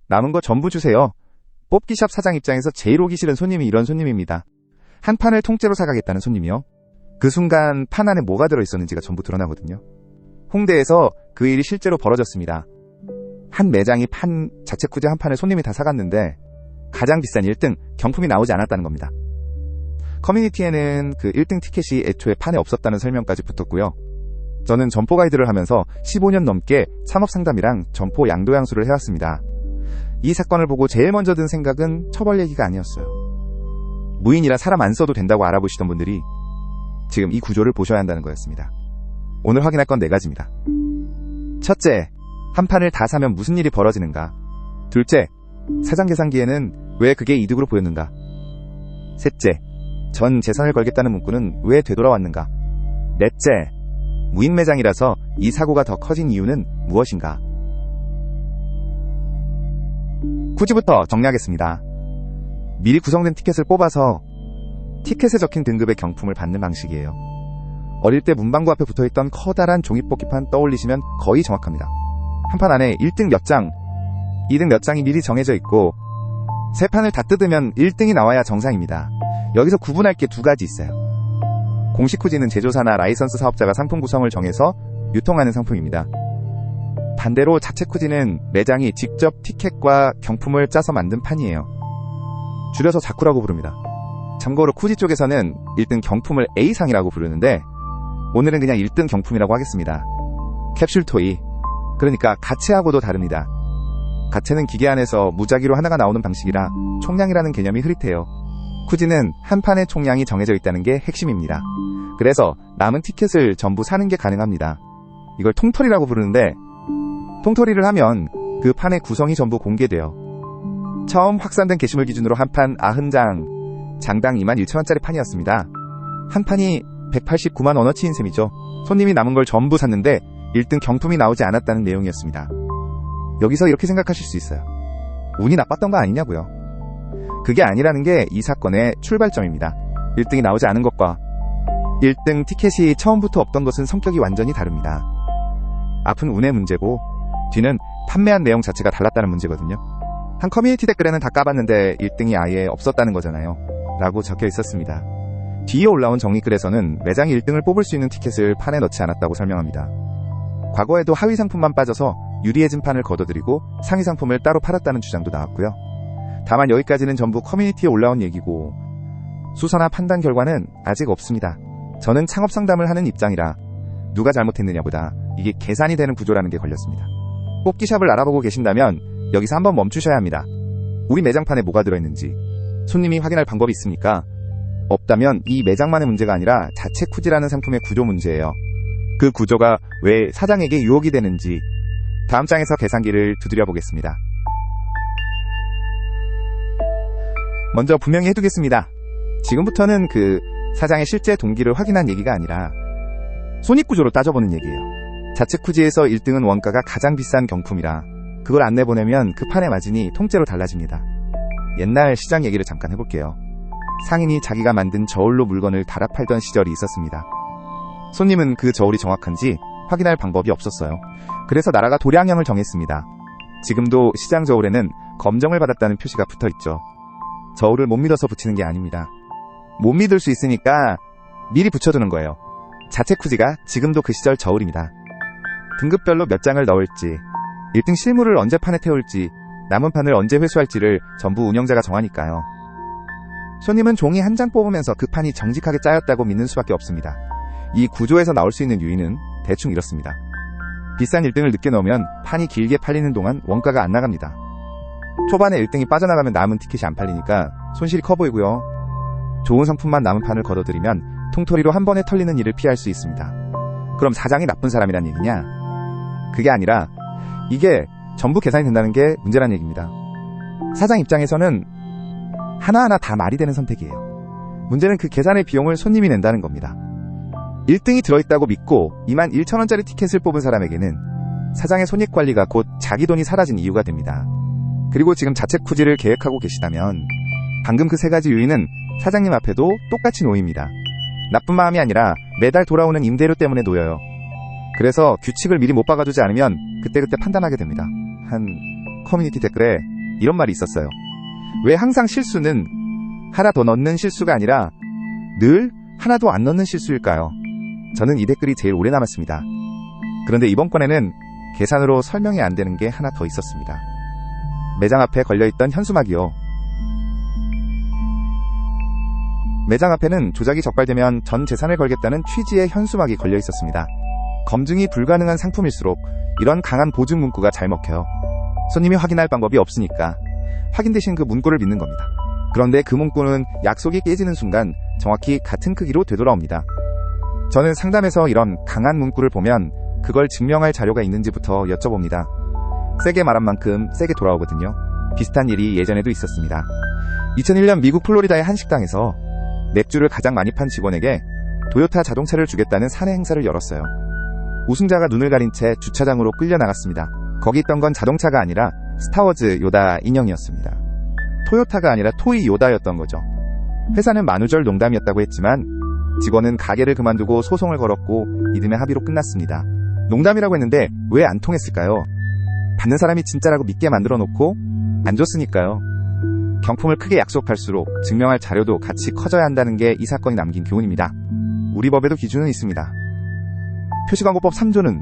남은 거 전부 주세요. 뽑기샵 사장 입장에서 제일 오기 싫은 손님이 이런 손님입니다. 한 판을 통째로 사가겠다는 손님이요. 그 순간 판 안에 뭐가 들어있었는지가 전부 드러나거든요. 홍대에서 그 일이 실제로 벌어졌습니다. 한 매장이 판 자체쿠지 한 판을 손님이 다 사갔는데 가장 비싼 1등 경품이 나오지 않았다는 겁니다. 커뮤니티에는 그 1등 티켓이 애초에 판에 없었다는 설명까지 붙었고요. 저는 점포 가이드를 하면서 15년 넘게 창업상담이랑 점포 양도양수를 해왔습니다. 이 사건을 보고 제일 먼저 든 생각은 처벌 얘기가 아니었어요. 무인이라 사람 안 써도 된다고 알아보시던 분들이 지금 이 구조를 보셔야 한다는 거였습니다. 오늘 확인할 건 4가지입니다. 첫째, 한 판을 다 사면 무슨 일이 벌어지는가? 둘째, 사장 계산기에는 왜 그게 이득으로 보였는가? 셋째, 전 재산을 걸겠다는 문구는 왜 되돌아왔는가? 넷째, 무인 매장이라서 이 사고가 더 커진 이유는 무엇인가? 쿠지부터 정리하겠습니다. 미리 구성된 티켓을 뽑아서 티켓에 적힌 등급의 경품을 받는 방식이에요. 어릴 때 문방구 앞에 붙어있던 커다란 종이뽑기판 떠올리시면 거의 정확합니다. 한 판 안에 1등 몇 장, 2등 몇 장이 미리 정해져 있고 세 판을 다 뜯으면 1등이 나와야 정상입니다. 여기서 구분할 게 2가지 있어요. 공식 쿠지는 제조사나 라이선스 사업자가 상품 구성을 정해서 유통하는 상품입니다. 반대로 자체 쿠지는 매장이 직접 티켓과 경품을 짜서 만든 판이에요. 줄여서 자쿠라고 부릅니다. 참고로 쿠지 쪽에서는 1등 경품을 A상이라고 부르는데 오늘은 그냥 1등 경품이라고 하겠습니다. 캡슐 토이, 그러니까 가채하고도 다릅니다. 가채는 기계 안에서 무작위로 하나가 나오는 방식이라 총량이라는 개념이 흐릿해요. 쿠지는 한 판의 총량이 정해져 있다는 게 핵심입니다. 그래서 남은 티켓을 전부 사는 게 가능합니다. 이걸 통털이라고 부르는데 통털이를 하면 그 판의 구성이 전부 공개돼요. 처음 확산된 게시물 기준으로 한 판 90장, 장당 21,000원짜리 판이었습니다. 한 판이 189만 원어치인 셈이죠. 손님이 남은 걸 전부 샀는데 1등 경품이 나오지 않았다는 내용이었습니다. 여기서 이렇게 생각하실 수 있어요. 운이 나빴던 거 아니냐고요. 그게 아니라는 게 이 사건의 출발점입니다. 1등이 나오지 않은 것과 1등 티켓이 처음부터 없던 것은 성격이 완전히 다릅니다. 앞은 운의 문제고 뒤는 판매한 내용 자체가 달랐다는 문제거든요. 한 커뮤니티 댓글에는 다 까봤는데 1등이 아예 없었다는 거잖아요 라고 적혀 있었습니다. 뒤에 올라온 정리글에서는 매장이 1등을 뽑을 수 있는 티켓을 판에 넣지 않았다고 설명합니다. 과거에도 하위 상품만 빠져서 유리해진 판을 걷어들이고 상위 상품을 따로 팔았다는 주장도 나왔고요. 다만 여기까지는 전부 커뮤니티에 올라온 얘기고 수사나 판단 결과는 아직 없습니다. 저는 창업 상담을 하는 입장이라 누가 잘못했느냐보다 이게 계산이 되는 구조라는 게 걸렸습니다. 뽑기샵을 알아보고 계신다면 여기서 한번 멈추셔야 합니다. 우리 매장판에 뭐가 들어있는지 손님이 확인할 방법이 있습니까? 없다면 이 매장만의 문제가 아니라 자체 쿠지라는 상품의 구조 문제예요. 그 구조가 왜 사장에게 유혹이 되는지 다음 장에서 계산기를 두드려 보겠습니다. 먼저 분명히 해두겠습니다. 지금부터는 그 사장의 실제 동기를 확인한 얘기가 아니라 손익구조로 따져보는 얘기예요. 자체 쿠지에서 1등은 원가가 가장 비싼 경품이라 그걸 안 내보내면 그 판의 마진이 통째로 달라집니다. 옛날 시장 얘기를 잠깐 해볼게요. 상인이 자기가 만든 저울로 물건을 달아 팔던 시절이 있었습니다. 손님은 그 저울이 정확한지 확인할 방법이 없었어요. 그래서 나라가 도량형을 정했습니다. 지금도 시장 저울에는 검정을 받았다는 표시가 붙어있죠. 저울을 못 믿어서 붙이는 게 아닙니다. 못 믿을 수 있으니까 미리 붙여두는 거예요. 자체 쿠지가 지금도 그 시절 저울입니다. 등급별로 몇 장을 넣을지, 1등 실물을 언제 판에 태울지, 남은 판을 언제 회수할지를 전부 운영자가 정하니까요. 손님은 종이 한 장 뽑으면서 그 판이 정직하게 짜였다고 믿는 수밖에 없습니다. 이 구조에서 나올 수 있는 유인은 대충 이렇습니다. 비싼 1등을 늦게 넣으면 판이 길게 팔리는 동안 원가가 안 나갑니다. 초반에 1등이 빠져나가면 남은 티켓이 안 팔리니까 손실이 커 보이고요. 좋은 상품만 남은 판을 걷어들이면 통토리로 한 번에 털리는 일을 피할 수 있습니다. 그럼 사장이 나쁜 사람이란 얘기냐? 그게 아니라 이게 전부 계산이 된다는 게 문제란 얘기입니다. 사장 입장에서는 하나하나 다 말이 되는 선택이에요. 문제는 그 계산의 비용을 손님이 낸다는 겁니다. 1등이 들어있다고 믿고 21,000원짜리 티켓을 뽑은 사람에게는 사장의 손익관리가 곧 자기 돈이 사라진 이유가 됩니다. 그리고 지금 자체 쿠지를 계획하고 계시다면 방금 그 3가지 요인은 사장님 앞에도 똑같이 놓입니다. 나쁜 마음이 아니라 매달 돌아오는 임대료 때문에 놓여요. 그래서 규칙을 미리 못 박아두지 않으면 그때그때 판단하게 됩니다. 한 커뮤니티 댓글에 이런 말이 있었어요. 왜 항상 실수는 하나 더 넣는 실수가 아니라 늘 하나도 안 넣는 실수일까요? 저는 이 댓글이 제일 오래 남았습니다. 그런데 이번 건에는 계산으로 설명이 안 되는 게 하나 더 있었습니다. 매장 앞에 걸려있던 현수막이요. 매장 앞에는 조작이 적발되면 전 재산을 걸겠다는 취지의 현수막이 걸려 있었습니다. 검증이 불가능한 상품일수록 이런 강한 보증 문구가 잘 먹혀요. 손님이 확인할 방법이 없으니까 확인 대신 그 문구를 믿는 겁니다. 그런데 그 문구는 약속이 깨지는 순간 정확히 같은 크기로 되돌아옵니다. 저는 상담에서 이런 강한 문구를 보면 그걸 증명할 자료가 있는지부터 여쭤봅니다. 세게 말한 만큼 세게 돌아오거든요. 비슷한 일이 예전에도 있었습니다. 2001년 미국 플로리다의 한 식당에서 맥주를 가장 많이 판 직원에게 도요타 자동차를 주겠다는 사내 행사를 열었어요. 우승자가 눈을 가린 채 주차장으로 끌려 나갔습니다. 거기 있던 건 자동차가 아니라 스타워즈 요다 인형이었습니다. 토요타가 아니라 토이 요다였던 거죠. 회사는 만우절 농담이었다고 했지만 직원은 가게를 그만두고 소송을 걸었고 이듬해 합의로 끝났습니다. 농담이라고 했는데 왜 안 통했을까요? 받는 사람이 진짜라고 믿게 만들어 놓고 안 줬으니까요. 경품을 크게 약속할수록 증명할 자료도 같이 커져야 한다는 게 이 사건이 남긴 교훈입니다. 우리 법에도 기준은 있습니다. 표시광고법 3조는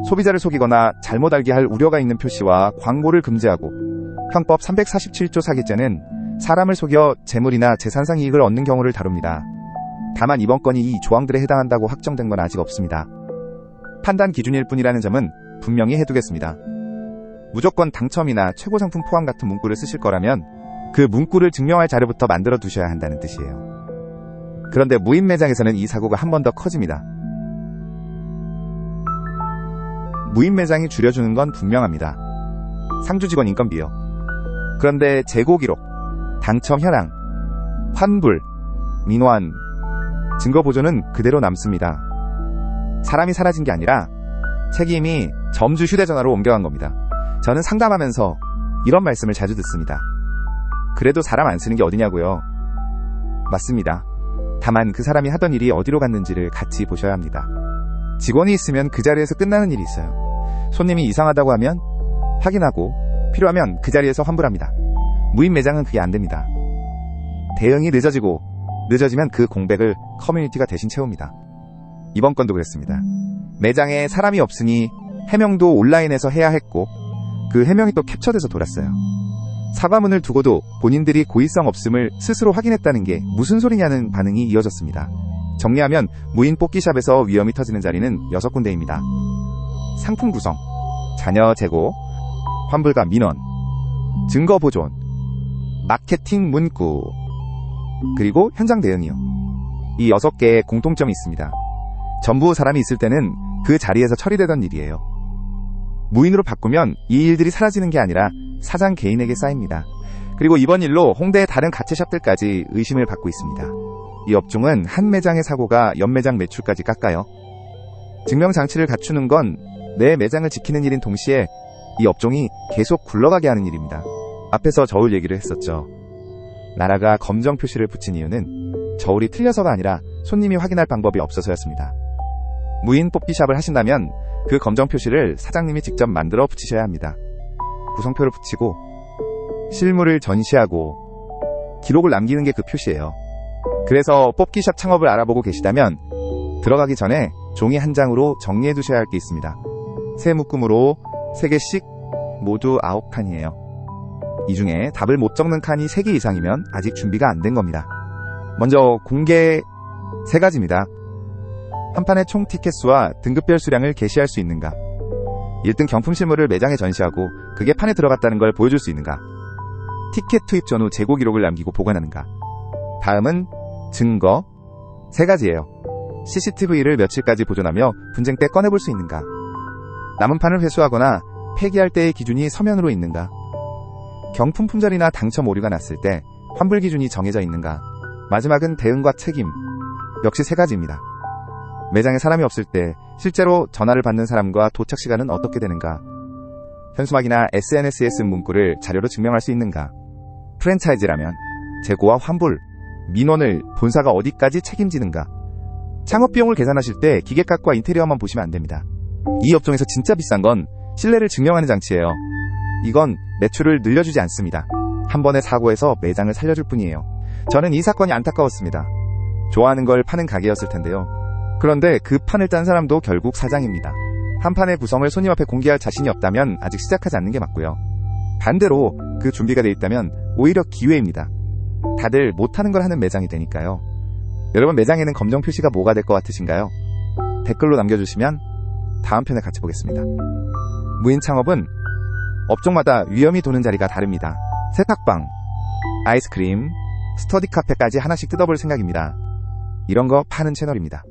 소비자를 속이거나 잘못 알게 할 우려가 있는 표시와 광고를 금지하고, 형법 347조 사기죄는 사람을 속여 재물이나 재산상 이익을 얻는 경우를 다룹니다. 다만 이번 건이 이 조항들에 해당한다고 확정된 건 아직 없습니다. 판단 기준일 뿐이라는 점은 분명히 해두겠습니다. 무조건 당첨이나 최고 상품 포함 같은 문구를 쓰실 거라면 그 문구를 증명할 자료부터 만들어 두셔야 한다는 뜻이에요. 그런데 무인 매장에서는 이 사고가 한 번 더 커집니다. 무인 매장이 줄여주는 건 분명합니다. 상주 직원 인건비요. 그런데 재고 기록, 당첨 현황, 환불, 민환, 증거 보존은 그대로 남습니다. 사람이 사라진 게 아니라 책임이 점주 휴대전화로 옮겨간 겁니다. 저는 상담하면서 이런 말씀을 자주 듣습니다. 그래도 사람 안 쓰는 게 어디냐고요. 맞습니다. 다만 그 사람이 하던 일이 어디로 갔는지를 같이 보셔야 합니다. 직원이 있으면 그 자리에서 끝나는 일이 있어요. 손님이 이상하다고 하면 확인하고 필요하면 그 자리에서 환불합니다. 무인 매장은 그게 안 됩니다. 대응이 늦어지면 그 공백을 커뮤니티가 대신 채웁니다. 이번 건도 그랬습니다. 매장에 사람이 없으니 해명도 온라인에서 해야 했고 그 해명이 또 캡처돼서 돌았어요. 사과문을 두고도 본인들이 고의성 없음을 스스로 확인했다는 게 무슨 소리냐는 반응이 이어졌습니다. 정리하면 무인 뽑기샵에서 위험이 터지는 자리는 6군데입니다. 상품 구성, 자녀 재고, 환불과 민원, 증거 보존, 마케팅 문구, 그리고 현장 대응이요. 이 6개의 공통점이 있습니다. 전부 사람이 있을 때는 그 자리에서 처리되던 일이에요. 무인으로 바꾸면 이 일들이 사라지는 게 아니라 사장 개인에게 쌓입니다. 그리고 이번 일로 홍대의 다른 가채샵들까지 의심을 받고 있습니다. 이 업종은 한 매장의 사고가 연매장 매출까지 깎아요. 증명장치를 갖추는 건 내 매장을 지키는 일인 동시에 이 업종이 계속 굴러가게 하는 일입니다. 앞에서 저울 얘기를 했었죠. 나라가 검정 표시를 붙인 이유는 저울이 틀려서가 아니라 손님이 확인할 방법이 없어서였습니다. 무인 뽑기샵을 하신다면 그 검정 표시를 사장님이 직접 만들어 붙이셔야 합니다. 구성표를 붙이고 실물을 전시하고 기록을 남기는 게 그 표시예요. 그래서 뽑기샵 창업을 알아보고 계시다면 들어가기 전에 종이 한 장으로 정리해 두셔야 할 게 있습니다. 새 묶음으로 3개씩 모두 9칸이에요. 이 중에 답을 못 적는 칸이 3개 이상이면 아직 준비가 안 된 겁니다. 먼저 공개 3가지입니다. 한 판의 총 티켓 수와 등급별 수량을 게시할 수 있는가, 1등 경품 실물을 매장에 전시하고 그게 판에 들어갔다는 걸 보여줄 수 있는가, 티켓 투입 전후 재고 기록을 남기고 보관하는가. 다음은 증거 3가지예요. CCTV를 며칠까지 보존하며 분쟁 때 꺼내볼 수 있는가, 남은 판을 회수하거나 폐기할 때의 기준이 서면으로 있는가, 경품 품절이나 당첨 오류가 났을 때 환불 기준이 정해져 있는가, 마지막은 대응과 책임. 역시 3가지입니다. 매장에 사람이 없을 때 실제로 전화를 받는 사람과 도착 시간은 어떻게 되는가, 현수막이나 SNS에 쓴 문구를 자료로 증명할 수 있는가, 프랜차이즈라면 재고와 환불, 민원을 본사가 어디까지 책임지는가. 창업 비용을 계산하실 때 기계값과 인테리어만 보시면 안 됩니다. 이 업종에서 진짜 비싼 건 신뢰를 증명하는 장치예요. 이건 매출을 늘려주지 않습니다. 한 번의 사고에서 매장을 살려줄 뿐이에요. 저는 이 사건이 안타까웠습니다. 좋아하는 걸 파는 가게였을 텐데요. 그런데 그 판을 딴 사람도 결국 사장입니다. 한 판의 구성을 손님 앞에 공개할 자신이 없다면 아직 시작하지 않는 게 맞고요. 반대로 그 준비가 돼 있다면 오히려 기회입니다. 다들 못하는 걸 하는 매장이 되니까요. 여러분 매장에는 검정 표시가 뭐가 될 것 같으신가요? 댓글로 남겨주시면 다음 편에 같이 보겠습니다. 무인 창업은 업종마다 위험이 도는 자리가 다릅니다. 세탁방, 아이스크림, 스터디 카페까지 하나씩 뜯어볼 생각입니다. 이런 거 파는 채널입니다.